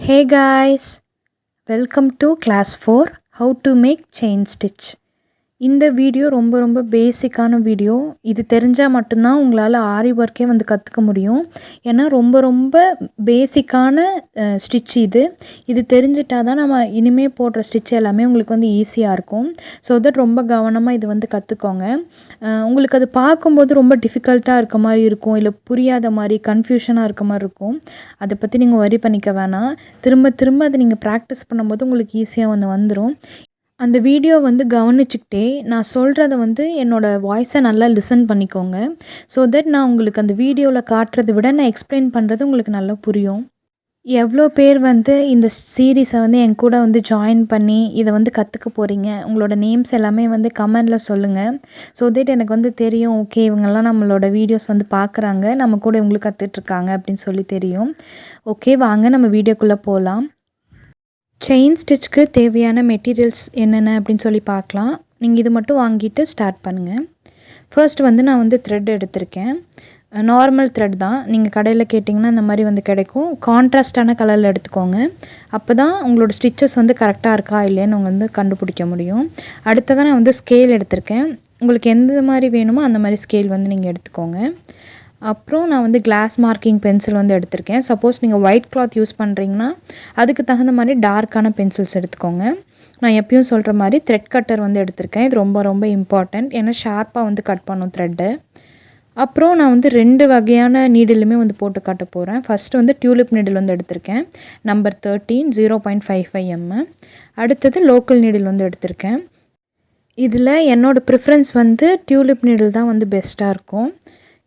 Hey guys, welcome to class 4 how to make chain stitch. இந்த video ரொம்ப பேசிக்கான video. இது தெரிஞ்சால் மட்டும்தான் உங்களால் ஆரி ஒர்க்கே வந்து கற்றுக்க முடியும். ஏன்னா ரொம்ப பேசிக்கான ஸ்டிச் இது தெரிஞ்சிட்டால் தான் நம்ம இனிமேல் போடுற ஸ்டிச் எல்லாமே உங்களுக்கு வந்து ஈஸியாக இருக்கும். ஸோ தட் ரொம்ப கவனமாக இது வந்து கற்றுக்கோங்க. உங்களுக்கு அது பார்க்கும்போது ரொம்ப டிஃபிகல்ட்டாக இருக்க மாதிரி இருக்கும், இல்லை புரியாத மாதிரி கன்ஃபியூஷனாக இருக்க மாதிரி இருக்கும். அதை பற்றி நீங்கள் வரி பண்ணிக்க வேணாம். திரும்ப அதை நீங்கள் ப்ராக்டிஸ் பண்ணும்போது உங்களுக்கு ஈஸியாக வந்துடும். அந்த வீடியோ வந்து கவனிச்சுக்கிட்டே நான் சொல்கிறத வந்து என்னோடய வாய்ஸை நல்லா லிசன் பண்ணிக்கோங்க. ஸோ தட் நான் உங்களுக்கு அந்த வீடியோவில் காட்டுறதை விட நான் எக்ஸ்பிளைன் பண்ணுறது உங்களுக்கு நல்லா புரியும். எவ்வளோ பேர் வந்து இந்த சீரீஸை வந்து என் கூட வந்து ஜாயின் பண்ணி இதை வந்து கற்றுக்க போகிறீங்க, உங்களோட நேம்ஸ் எல்லாமே வந்து கமெண்டில் சொல்லுங்கள். ஸோ தட் எனக்கு வந்து தெரியும், ஓகே இவங்கெல்லாம் நம்மளோட வீடியோஸ் வந்து பார்க்குறாங்க, நம்ம கூட இவங்களுக்கு கற்றுட்ருக்காங்க அப்படின்னு சொல்லி தெரியும். ஓகே, வாங்க நம்ம வீடியோக்குள்ளே போகலாம். செயின் ஸ்டிச்சுக்கு தேவையான மெட்டீரியல்ஸ் என்னென்ன அப்படின்னு சொல்லி பார்க்கலாம். நீங்கள் இது மட்டும் வாங்கிட்டு ஸ்டார்ட் பண்ணுங்கள். ஃபர்ஸ்ட் வந்து நான் வந்து த்ரெட் எடுத்திருக்கேன். நார்மல் த்ரெட் தான். நீங்கள் கடையில் கேட்டிங்கன்னா இந்த மாதிரி வந்து கிடைக்கும். கான்ட்ராஸ்டான கலரில் எடுத்துக்கோங்க. அப்போ தான் உங்களோட ஸ்டிச்சஸ் வந்து கரெக்டாக இருக்கா இல்லைன்னு உங்கள் வந்து கண்டுபிடிக்க முடியும். அடுத்ததான் நான் வந்து ஸ்கேல் எடுத்திருக்கேன். உங்களுக்கு எந்த மாதிரி வேணுமோ அந்த மாதிரி ஸ்கேல் வந்து நீங்கள் எடுத்துக்கோங்க. அப்புறம் நான் வந்து கிளாஸ் மார்க்கிங் பென்சில் வந்து எடுத்திருக்கேன். சப்போஸ் நீங்கள் ஒயிட் கிளாத் யூஸ் பண்ணுறீங்கன்னா அதுக்கு தகுந்த மாதிரி டார்க்கான பென்சில்ஸ் எடுத்துக்கோங்க. நான் எப்பயும் சொல்கிற மாதிரி த்ரெட் கட்டர் வந்து எடுத்திருக்கேன். இது ரொம்ப இம்பார்ட்டண்ட். ஏன்னா ஷார்ப்பாக வந்து கட் பண்ணும் த்ரெட்டு. அப்புறம் நான் வந்து 2 வகையான நீடிலுமே வந்து போட்டு காட்ட போகிறேன். ஃபஸ்ட்டு வந்து டியூலிப் நீடில் வந்து எடுத்திருக்கேன். Number 13 0.55 mm. அடுத்தது லோக்கல் நீடில் வந்து எடுத்திருக்கேன். இதில் என்னோடய ப்ரிஃபரன்ஸ் வந்து டியூலிப் நீடில் தான் வந்து பெஸ்ட்டாக இருக்கும்.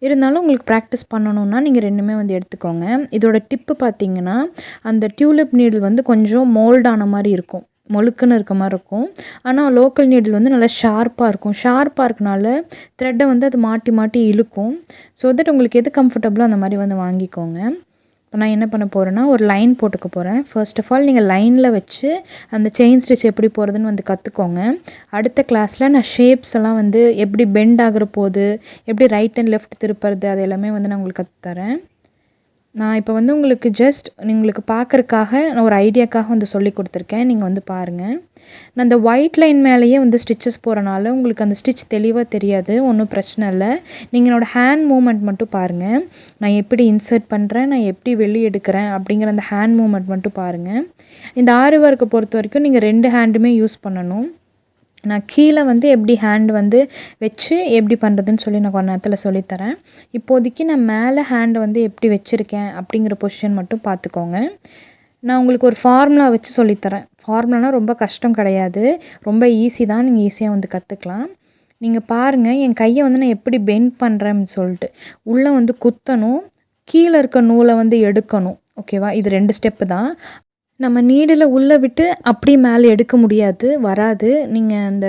இருந்தாலும் உங்களுக்கு ப்ராக்டிஸ் பண்ணணுன்னா நீங்கள் 2மே வந்து எடுத்துக்கோங்க. இதோட டிப்பு பார்த்திங்கன்னா, அந்த டியூலிப் நீடில் வந்து கொஞ்சம் மோல்டான மாதிரி இருக்கும், மொழுக்குன்னு இருக்க மாதிரி இருக்கும். ஆனால் லோக்கல் நீடில் வந்து நல்லா ஷார்ப்பாக இருக்கும். ஷார்ப்பாக இருக்கனால த்ரெட்டை வந்து அது மாட்டி இழுக்கும். ஸோ தட் உங்களுக்கு எது கம்ஃபர்டபுளோ அந்த மாதிரி வந்து வாங்கிக்கோங்க. இப்போ நான் என்ன பண்ண போகிறேன்னா, ஒரு லைன் போட்டுக்க போகிறேன். ஃபர்ஸ்ட் ஆஃப் ஆல் நீங்கள் லைனில் வச்சு அந்த செயின் ஸ்டிச் எப்படி போகிறதுன்னு வந்து கற்றுக்கோங்க. அடுத்த கிளாஸில் நான் ஷேப்ஸ் எல்லாம் வந்து எப்படி பெண்ட் ஆகிற போது, எப்படி ரைட் அண்ட் லெஃப்ட் திருப்புறது, அது எல்லாமே வந்து நான் உங்களுக்கு கற்றுத்தரேன். நான் இப்போ வந்து உங்களுக்கு ஜஸ்ட் உங்களுக்கு பார்க்குறக்காக நான் ஒரு ஐடியாக்காக வந்து சொல்லி கொடுத்துருக்கேன். நீங்கள் வந்து பாருங்கள். நான் அந்த ஒயிட் லைன் மேலேயே வந்து ஸ்டிச்சஸ் போகிறனால உங்களுக்கு அந்த ஸ்டிச் தெளிவாக தெரியாது. ஒன்றும் பிரச்சனை இல்லை. நீங்கள் என்னோடய ஹேண்ட் மூமெண்ட் மட்டும் பாருங்கள். நான் எப்படி இன்சர்ட் பண்ணுறேன், நான் எப்படி வெளியே எடுக்கிறேன் அப்படிங்கிற அந்த ஹேண்ட் மூமெண்ட் மட்டும் பாருங்கள். இந்த ஆரி ஒர்க்கை பொறுத்த வரைக்கும் நீங்கள் 2 ஹேண்டுமே யூஸ் பண்ணணும். நான் கீழே வந்து எப்படி ஹேண்ட் வந்து வச்சு எப்படி பண்ணுறதுன்னு சொல்லி நான் கொஞ்ச நேரத்தில் சொல்லித்தரேன். இப்போதைக்கு நான் மேலே ஹேண்டை வந்து எப்படி வச்சுருக்கேன் அப்படிங்கிற பொசிஷன் மட்டும் பார்த்துக்கோங்க. நான் உங்களுக்கு ஒரு ஃபார்முலா வச்சு சொல்லித்தரேன். ஃபார்முலானால் ரொம்ப கஷ்டம் கிடையாது, ரொம்ப ஈஸி தான். நீங்கள் ஈஸியாக வந்து கற்றுக்கலாம். நீங்கள் பாருங்கள், என் கையை வந்து நான் எப்படி பெண்ட் பண்ணுறேன்னு சொல்லிட்டு. உள்ளே வந்து குத்தணும், கீழே இருக்க நூலை வந்து எடுக்கணும். ஓகேவா? இது 2 ஸ்டெப்பு தான். நம்ம நீடில் உள்ளே விட்டு அப்படியே மேலே எடுக்க முடியாது, வராது. நீங்கள் அந்த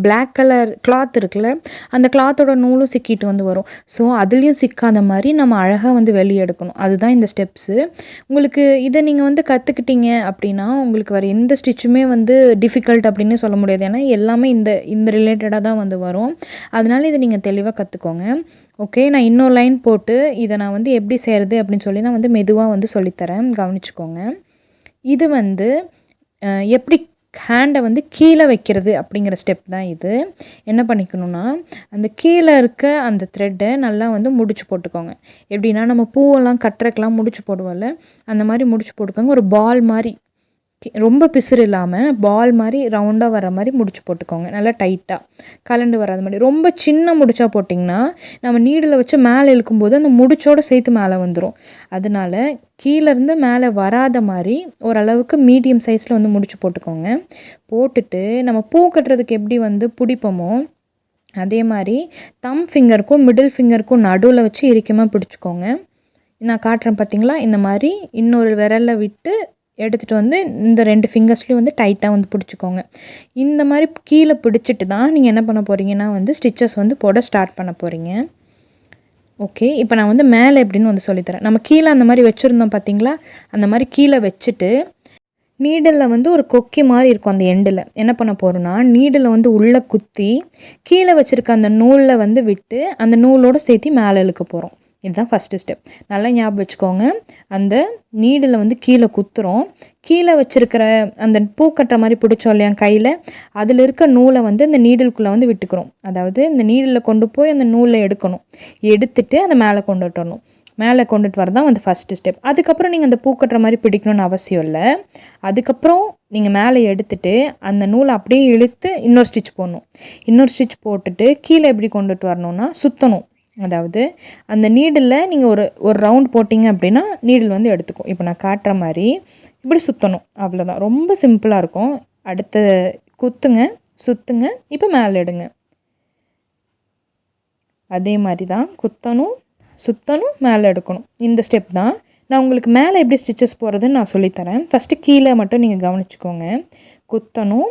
பிளாக் கலர் கிளாத் இருக்குல்ல, அந்த கிளாத்தோட நூலும் சிக்கிட்டு வந்து வரும். ஸோ அதுலேயும் சிக்காத மாதிரி நம்ம அழகாக வந்து வெளியே எடுக்கணும். அதுதான் இந்த ஸ்டெப்ஸு. உங்களுக்கு இதை நீங்கள் வந்து கற்றுக்கிட்டீங்க அப்படின்னா உங்களுக்கு வேறு எந்த ஸ்டிச்சுமே வந்து டிஃபிகல்ட் அப்படின்னு சொல்ல முடியாது. ஏன்னா எல்லாமே இந்த ரிலேட்டடாக தான் வந்து வரும். அதனால் இதை நீங்கள் தெளிவாக கற்றுக்கோங்க. ஓகே, நான் இன்னொரு லைன் போட்டு இதை நான் வந்து எப்படி செய்கிறது அப்படின்னு சொல்லி நான் வந்து மெதுவாக வந்து சொல்லித்தரேன், கவனிச்சுக்கோங்க. இது வந்து எப்படி ஹேண்டை வந்து கீழே வைக்கிறது அப்படிங்கிற ஸ்டெப் தான் இது. என்ன பண்ணிக்கணும்னா, அந்த கீழே இருக்க அந்த த்ரெட்டை நல்லா வந்து முடிச்சு போட்டுக்கோங்க. எப்படின்னா நம்ம பூவெல்லாம் கட்டுறக்கெல்லாம் முடிச்சு போடுவோம்ல, அந்த மாதிரி முடிச்சு போட்டுக்கோங்க. ஒரு பால் மாதிரி, ரொம்ப பிசுறு இல்லாமல் பால் மாதிரி ரவுண்டாக வர மாதிரி முடிச்சு போட்டுக்கோங்க. நல்லா டைட்டாக கலண்டு வராத மாதிரி. ரொம்ப சின்ன முடிச்சா போட்டிங்கன்னா நம்ம நீடில் வச்சு மேலே இழுக்கும்போது அந்த முடிச்சோடு சேர்த்து மேலே வந்துடும். அதனால கீழேருந்து மேலே வராத மாதிரி ஓரளவுக்கு மீடியம் சைஸில் வந்து முடிச்சு போட்டுக்கோங்க. போட்டுட்டு நம்ம பூ கட்டுறதுக்கு எப்படி வந்து பிடிப்போமோ அதே மாதிரி தம் ஃபிங்கருக்கும் மிடில் ஃபிங்கருக்கும் நடுவில் வச்சு இறுக்கமாக பிடிச்சிக்கோங்க. நான் காட்டுறேன் பார்த்தீங்களா, இந்த மாதிரி இன்னொரு விரலில் விட்டு எடுத்துகிட்டு வந்து இந்த 2 ஃபிங்கர்ஸ்லேயும் வந்து டைட்டாக வந்து பிடிச்சிக்கோங்க. இந்த மாதிரி கீழே பிடிச்சிட்டு தான் நீங்கள் என்ன பண்ண போகிறீங்கன்னா வந்து ஸ்டிச்சஸ் வந்து போட ஸ்டார்ட் பண்ண போகிறீங்க. ஓகே, இப்போ நான் வந்து மேலே எப்படின்னு வந்து சொல்லித்தரேன். நம்ம கீழே அந்த மாதிரி வச்சுருந்தோம் பார்த்தீங்களா, அந்த மாதிரி கீழே வச்சுட்டு நீடிலில் வந்து ஒரு கொக்கி மாதிரி இருக்கும். அந்த எண்டில் என்ன பண்ண போகிறோன்னா, நீடில் வந்து உள்ளே குத்தி கீழே வச்சுருக்க அந்த நூலில் வந்து விட்டு அந்த நூலோடு சேர்த்து மேலே இழுக்க போகிறோம். இதுதான் ஃபஸ்ட்டு ஸ்டெப். நல்லா ஞாபகம் வச்சுக்கோங்க. அந்த நீடில் வந்து கீழே குத்துறோம். கீழே வச்சுருக்கிற அந்த பூ கட்டுற மாதிரி பிடிச்சோம் இல்லையா கையில், அதில் இருக்க நூலை வந்து இந்த நீடிலுக்குள்ளே வந்து விட்டுக்கிறோம். அதாவது இந்த நீடில் கொண்டு போய் அந்த நூலை எடுக்கணும். எடுத்துட்டு அதை மேலே கொண்டுட்டு வரணும். மேலே கொண்டுட்டு வரதான் வந்து ஃபஸ்ட்டு ஸ்டெப். அதுக்கப்புறம் நீங்கள் அந்த பூ கட்டுற மாதிரி பிடிக்கணும்னு அவசியம் இல்லை. அதுக்கப்புறம் நீங்கள் மேலே எடுத்துட்டு அந்த நூலை அப்படியே இழுத்து இன்னொரு ஸ்டிச் போடணும். இன்னொரு ஸ்டிச் போட்டுட்டு கீழே எப்படி கொண்டுட்டு வரணும்னா சுற்றணும். அதாவது அந்த நீடில் நீங்கள் ஒரு ரவுண்ட் போட்டிங்க அப்படின்னா நீடில் வந்து எடுத்துக்கும். இப்போ நான் காட்டுற மாதிரி இப்படி சுற்றணும். அவ்வளோதான். ரொம்ப சிம்பிளாக இருக்கும். அடுத்த குத்துங்க, சுற்றுங்க, இப்போ மேலே எடுங்க. அதே மாதிரி தான் குத்தணும், சுற்றணும், மேலே எடுக்கணும். இந்த ஸ்டெப் தான். நான் உங்களுக்கு மேலே எப்படி ஸ்டிச்சஸ் போடுறதுன்னு நான் சொல்லித்தரேன். ஃபஸ்ட்டு கீழே மட்டும் நீங்கள் கவனிச்சுக்கோங்க. குத்தணும்,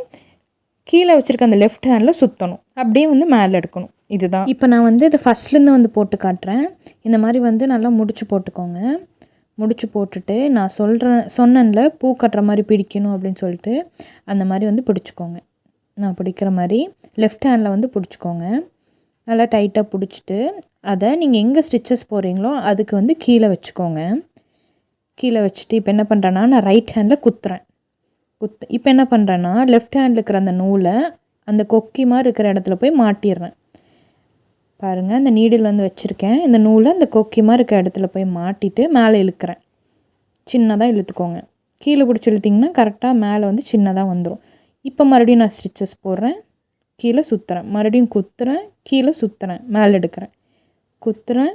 கீழே வச்சுருக்க அந்த லெஃப்ட் ஹேண்டில் சுற்றணும், அப்படியே வந்து மேலே எடுக்கணும். இதுதான். இப்போ நான் வந்து இதை ஃபஸ்ட்லேருந்து வந்து போட்டு காட்டுறேன். இந்த மாதிரி வந்து நல்லா முடிச்சு போட்டுக்கோங்க. முடிச்சு போட்டுட்டு நான் சொன்னேன்ல பூ கட்டுற மாதிரி பிடிக்கணும் அப்படின்னு சொல்லிட்டு, அந்த மாதிரி வந்து பிடிச்சிக்கோங்க. நான் பிடிக்கிற மாதிரி லெஃப்ட் ஹேண்டில் வந்து பிடிச்சிக்கோங்க. நல்லா டைட்டாக பிடிச்சிட்டு அதை நீங்கள் எங்கே ஸ்டிச்சஸ் போடுறீங்களோ அதுக்கு வந்து கீழே வச்சுக்கோங்க. கீழே வச்சுட்டு இப்போ என்ன பண்ணுறேன்னா நான் ரைட் ஹேண்டில் குத்துறேன். இப்போ என்ன பண்ணுறேன்னா லெஃப்ட் ஹேண்டில் இருக்கிற அந்த நூலை அந்த கொக்கி மாதிரி இருக்கிற இடத்துல போய் மாட்டிடுறேன். பாருங்கள், இந்த நீடில் வந்து வச்சுருக்கேன். இந்த நூலை அந்த கொக்கி மாதிரி இருக்கிற இடத்துல போய் மாட்டிட்டு மேலே இழுக்கிறேன். சின்னதாக இழுத்துக்கோங்க. கீழே பிடிச்சி இழுத்திங்கன்னா கரெக்டாக மேலே வந்து சின்னதாக வந்துடும். இப்போ மறுபடியும் நான் ஸ்டிச்சஸ் போடுறேன். கீழே சுற்றுறேன், மறுபடியும் குத்துறேன், கீழே சுற்றுறேன், மேலே எடுக்கிறேன், குத்துறேன்,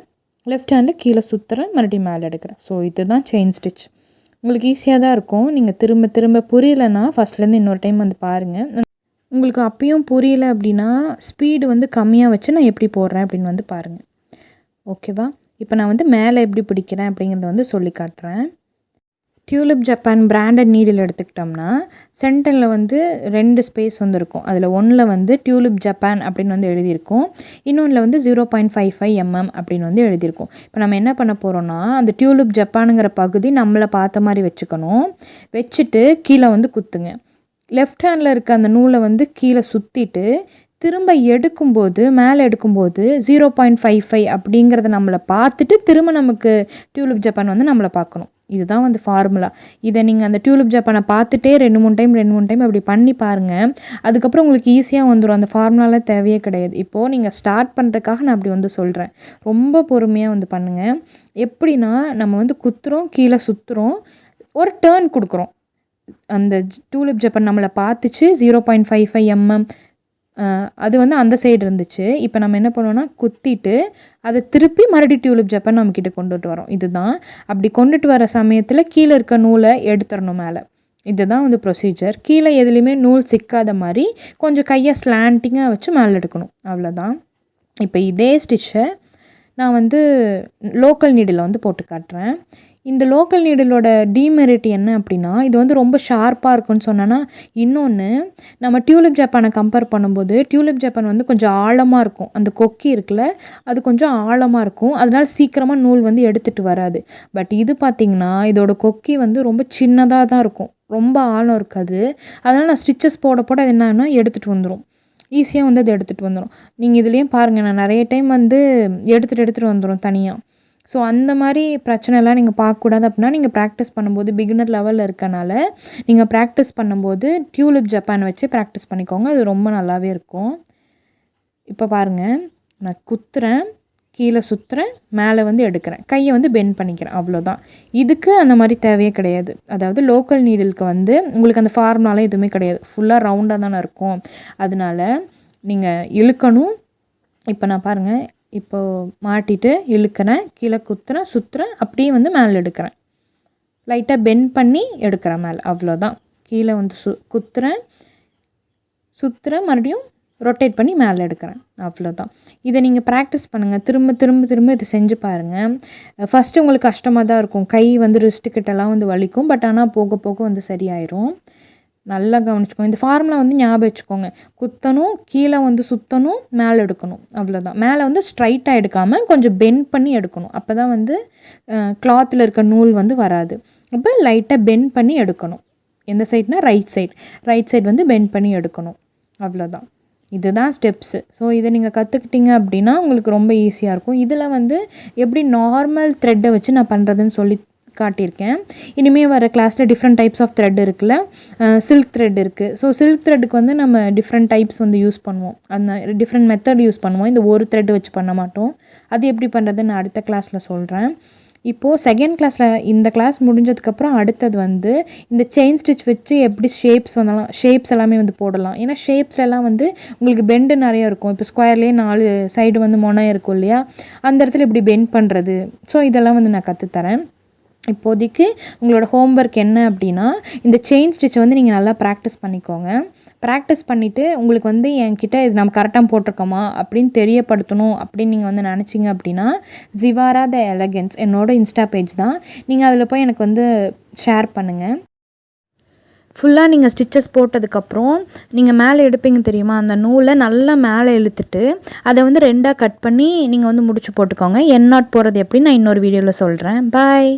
லெஃப்ட் ஹேண்டில் கீழே சுற்றுறேன், மறுபடியும் மேலே எடுக்கிறேன். ஸோ இதுதான் செயின் ஸ்டிச். உங்களுக்கு ஈஸியாக தான் இருக்கும். நீங்கள் திரும்ப திரும்ப புரியலைன்னா ஃபஸ்ட்லேருந்து இன்னொரு டைம் வந்து பாருங்கள். உங்களுக்கு அப்பயும் புரியல அப்படின்னா ஸ்பீடு வந்து கம்மியாக வச்சு நான் எப்படி போடுறேன் அப்படின்னு வந்து பாருங்கள். ஓகேவா? இப்போ நான் வந்து மேலே எப்படி பிடிக்கிறேன் அப்படிங்கிறத வந்து சொல்லி காட்டுறேன். டியூலிப் ஜப்பான் பிராண்டட் நீடில் எடுத்துக்கிட்டோம்னா சென்டரில் வந்து 2 ஸ்பேஸ் வந்து இருக்கும். அதில் ஒன்றில் வந்து டியூலிப் ஜப்பான் அப்படின்னு வந்து எழுதியிருக்கும். இன்னொன்றில் வந்து 0.55 mm அப்படின்னு வந்து எழுதியிருக்கும். இப்போ நம்ம என்ன பண்ண போகிறோம்னா அந்த டியூலிப் ஜப்பானுங்கிற பகுதி நம்மளை பார்த்த மாதிரி வச்சுக்கணும். வச்சுட்டு கீழே வந்து குத்துங்க. லெஃப்ட் ஹேண்டில் இருக்க அந்த நூலை வந்து கீழே சுற்றிட்டு திரும்ப எடுக்கும்போது மேலே எடுக்கும்போது 0.55 அப்படிங்கிறத நம்மளை பார்த்துட்டு திரும்ப நமக்கு டியூலிப் ஜப்பான் வந்து நம்மளை பார்க்கணும். இதுதான் வந்து ஃபார்முலா. இதை நீங்கள் அந்த டியூலிப் ஜப்பானை பார்த்துட்டே 2-3 டைம் அப்படி பண்ணி பாருங்கள். அதுக்கப்புறம் உங்களுக்கு ஈஸியாக வந்துடும். அந்த ஃபார்முலாலாம் தேவையே கிடையாது. இப்போது நீங்கள் ஸ்டார்ட் பண்ணுறதுக்காக நான் அப்படி வந்து சொல்கிறேன். ரொம்ப பொறுமையாக வந்து பண்ணுங்கள். எப்படின்னா நம்ம வந்து குத்துறோம், கீழே சுற்றுறோம், ஒரு டேர்ன் கொடுக்குறோம். அந்த டியூலிப் ஜப்பான் நம்மளை பார்த்துச்சு 0.55 mm அது வந்து அந்த சைடு இருந்துச்சு. இப்போ நம்ம என்ன பண்ணுவோம்னா குத்திட்டு அதை திருப்பி மறுபடியும் டியூலிப் ஜப்பான் நம்மக்கிட்ட கொண்டுட்டு வரோம். இதுதான். அப்படி கொண்டுட்டு வர சமயத்தில் கீழே இருக்க நூலை எடுத்துடணும் மேலே. இதுதான் வந்து ப்ரொசீஜர். கீழே எதுலேயுமே நூல் சிக்காத மாதிரி கொஞ்சம் கையை ஸ்லாண்டிங்காக வச்சு மேலே எடுக்கணும். அவ்வளோதான். இப்போ இதே ஸ்டிச்சை நான் வந்து லோக்கல் நீடில் வந்து போட்டு காட்டுறேன். இந்த லோக்கல் நீடிலோட டீமெரிட் என்ன அப்படின்னா இது வந்து ரொம்ப ஷார்ப்பாக இருக்குன்னு சொன்னேன்னா, இன்னொன்று நம்ம டியூலிப் ஜப்பானை கம்பேர் பண்ணும்போது டியூலிப் ஜப்பான் வந்து கொஞ்சம் ஆழமாக இருக்கும். அந்த கொக்கி இருக்குல்ல, அது கொஞ்சம் ஆழமாக இருக்கும். அதனால் சீக்கிரமாக நூல் வந்து எடுத்துகிட்டு வராது. பட் இது பார்த்திங்கன்னா இதோட கொக்கி வந்து ரொம்ப சின்னதாக தான் இருக்கும். ரொம்ப ஆழம் இருக்காது. அதனால் நான் ஸ்டிச்சஸ் போட போட அது என்னன்னா எடுத்துகிட்டு வந்துடும். ஈஸியாக வந்து அது எடுத்துகிட்டு வந்துடும். நீங்கள் இதுலேயும் பாருங்கள், நான் நிறைய டைம் வந்து எடுத்துகிட்டு வந்துடும் தனியாக. ஸோ அந்த மாதிரி பிரச்சனைலாம் நீங்கள் பார்க்கக்கூடாது. அப்படின்னா நீங்கள் ப்ராக்டிஸ் பண்ணும்போது பிகினர் லெவலில் இருக்கனால நீங்கள் ப்ராக்டிஸ் பண்ணும்போது டியூலிப் ஜப்பான் வச்சு ப்ராக்டிஸ் பண்ணிக்கோங்க. அது ரொம்ப நல்லாவே இருக்கும். இப்போ பாருங்கள், நான் குத்துறேன், கீழே சுற்றுறேன், மேலே வந்து எடுக்கிறேன், கையை வந்து பெண்ட் பண்ணிக்கிறேன். அவ்வளோதான். இதுக்கு அந்த மாதிரி தேவையே கிடையாது. அதாவது லோக்கல் நீடிலுக்கு வந்து உங்களுக்கு அந்த ஃபார்முலாலாம் எதுவுமே கிடையாது. ஃபுல்லாக ரவுண்டாக தானே இருக்கும். அதனால் நீங்கள் இழுக்கணும். இப்போ நான் பாருங்கள், இப்போது மாட்டிட்டு இழுக்கிறேன், கீழே குத்துறேன், சுற்றுறேன், அப்படியே வந்து மேலே எடுக்கிறேன், லைட்டாக பெண்ட் பண்ணி எடுக்கிறேன் மேலே. அவ்வளோதான். கீழே வந்து குத்துறேன், சுற்றுறேன், மறுபடியும் ரொட்டேட் பண்ணி மேலே எடுக்கிறேன். அவ்வளோதான். இதை நீங்கள் ப்ராக்டிஸ் பண்ணுங்கள். திரும்ப திரும்ப திரும்ப இதை செஞ்சு பாருங்கள். ஃபஸ்ட்டு உங்களுக்கு கஷ்டமாக தான் இருக்கும். கை வந்து ரிஸ்ட்டுக்கிட்டலாம் வந்து வலிக்கும். பட் ஆனால் போக போக வந்து சரியாயிரும். நல்லா கவனிச்சுக்கோங்க. இந்த ஃபார்முலா வந்து ஞாபகம் வச்சுக்கோங்க. குத்தணும், கீழே வந்து சுற்றணும், மேலே எடுக்கணும். அவ்வளோதான். மேலே வந்து ஸ்ட்ரைட்டாக எடுக்காமல் கொஞ்சம் பெண்ட் பண்ணி எடுக்கணும். அப்போ தான் வந்து கிளாத்தில் இருக்க நூல் வந்து வராது. அப்போ லைட்டாக பெண்ட் பண்ணி எடுக்கணும். எந்த சைட்னா ரைட் சைடு வந்து பெண்ட் பண்ணி எடுக்கணும். அவ்வளோதான். இதுதான் ஸ்டெப்ஸு. ஸோ இதை நீங்கள் கற்றுக்கிட்டீங்க அப்படின்னா உங்களுக்கு ரொம்ப ஈஸியாக இருக்கும். இதில் வந்து எப்படி நார்மல் த்ரெட்டை வச்சு நான் பண்ணுறதுன்னு சொல்லி காட்டியிருக்கேன். இனிமேல் வர கிளாஸில் டிஃப்ரெண்ட் டைப்ஸ் ஆஃப் த்ரெட் இருக்குல்ல, சில்க் த்ரெட் இருக்குது. ஸோ சில்க் த்ரெட்டுக்கு வந்து நம்ம டிஃப்ரெண்ட் டைப்ஸ் வந்து யூஸ் பண்ணுவோம், அந்த டிஃப்ரெண்ட் மெத்தட் யூஸ் பண்ணுவோம். இந்த ஒரு த்ரெட் வச்சு பண்ண மாட்டோம். அது எப்படி பண்ணுறதுன்னு நான் அடுத்த கிளாஸில் சொல்கிறேன். இப்போது செகண்ட் கிளாஸில் இந்த கிளாஸ் முடிஞ்சதுக்கப்புறம் அடுத்தது வந்து இந்த செயின் ஸ்டிச் வச்சு எப்படி ஷேப்ஸ் எல்லாமே வந்து போடலாம். ஏன்னா ஷேப்ஸ்லாம் வந்து உங்களுக்கு பெண்டு நிறையா இருக்கும். இப்போ ஸ்கொயர்லேயே 4 சைடு வந்து மொனை இருக்கும் இல்லையா, அந்த இடத்துல இப்படி பெண்ட் பண்ணுறது. ஸோ இதெல்லாம் வந்து நான் கற்றுத்தரேன். இப்போதைக்கு உங்களோட ஹோம்ஒர்க் என்ன அப்படின்னா, இந்த செயின் ஸ்டிச்சை வந்து நீங்கள் நல்லா ப்ராக்டிஸ் பண்ணிக்கோங்க. ப்ராக்டிஸ் பண்ணிவிட்டு உங்களுக்கு வந்து என்கிட்ட இது நம்ம கரெக்டாக போட்டிருக்கோமா அப்படின்னு தெரியப்படுத்தணும் அப்படின்னு நீங்கள் வந்து நினச்சிங்க அப்படின்னா, ஜிவாரா த எலகன்ஸ் என்னோடய இன்ஸ்டா பேஜ் தான். நீங்கள் அதில் போய் எனக்கு வந்து ஷேர் பண்ணுங்கள். ஃபுல்லாக நீங்கள் ஸ்டிச்சஸ் போட்டதுக்கப்புறம் நீங்கள் மேலே எடுப்பீங்க தெரியுமா, அந்த நூலை நல்லா மேலே இழுத்துட்டு அதை வந்து 2ஆக கட் பண்ணி நீங்கள் வந்து முடிச்சு போட்டுக்கோங்க. என் நாட் போடுறது எப்படின்னு நான் இன்னொரு வீடியோவில் சொல்கிறேன். பாய்.